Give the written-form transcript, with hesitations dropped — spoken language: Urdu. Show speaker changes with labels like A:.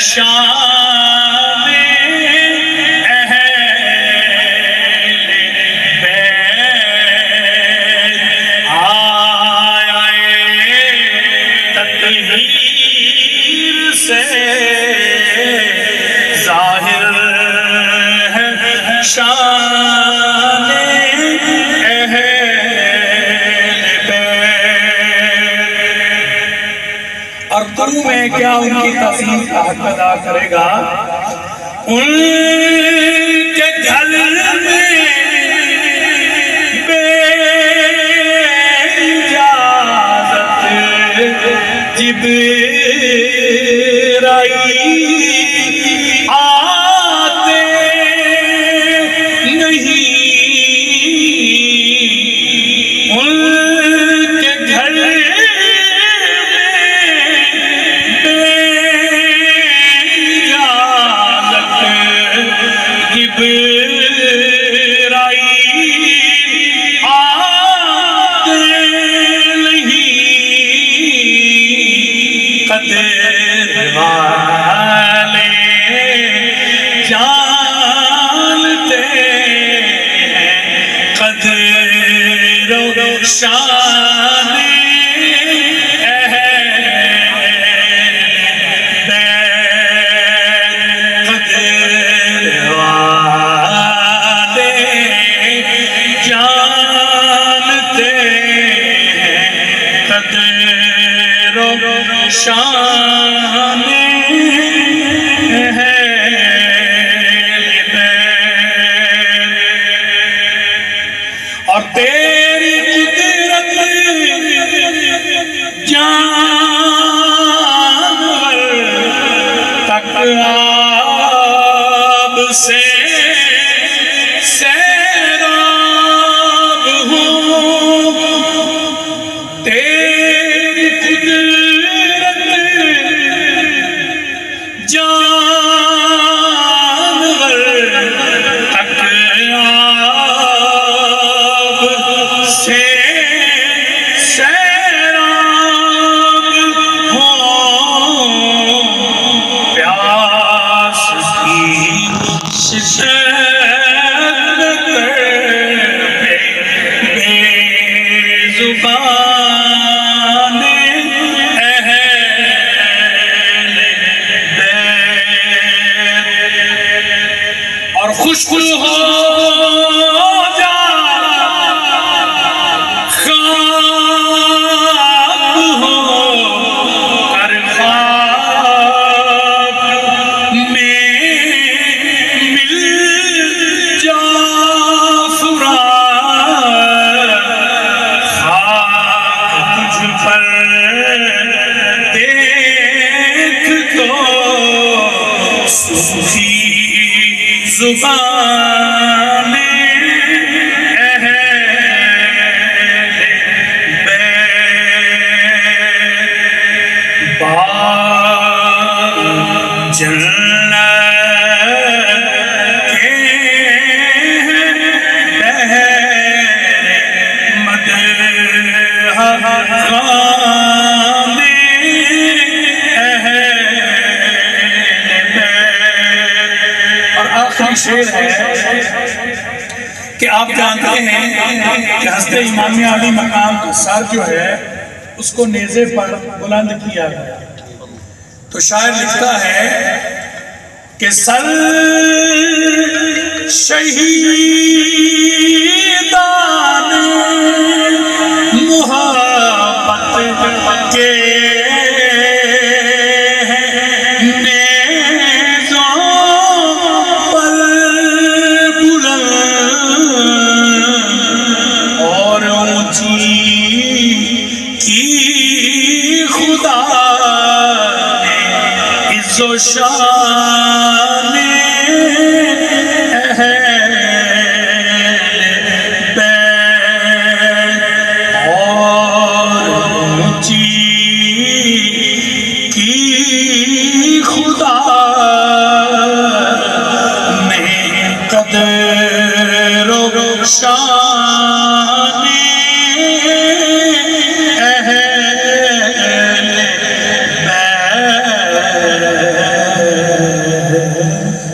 A: شان اہل بیت آئے تطہیر سے ظاہر ہے شان اہل بیت۔ اور قرآن میں کیا ان کی تعظیم کا حق ادا کرے گا؟ ان کے گھر میں بے اجازت جبرائیل آتے نہیں، ان کے گھر جانتے ہیں قدر و شان اہل بیت، قدر والے جانتے ہیں قدر و شان اور تیری قدرت جانور تک آب سے سیراب ہوں، تیری قدرت جانور تک سے سیراب ہوں، پیاس کی شدت پہ بے زبان اہل بیت، اور خشک ہو زبان اہل بیت، باغ جنت کے بہر مدح خوان آخری شعر ہے کہ آپ جانتے ہیں کہ حضرت امام علی مقام کا سر جو ہے اس کو نیزے پر بلند کیا گیا، تو شاعر لکھتا ہے کہ سر شہیدان محبت کے شان اہل بیت، اور اونچی کی خدا نے قدر و شان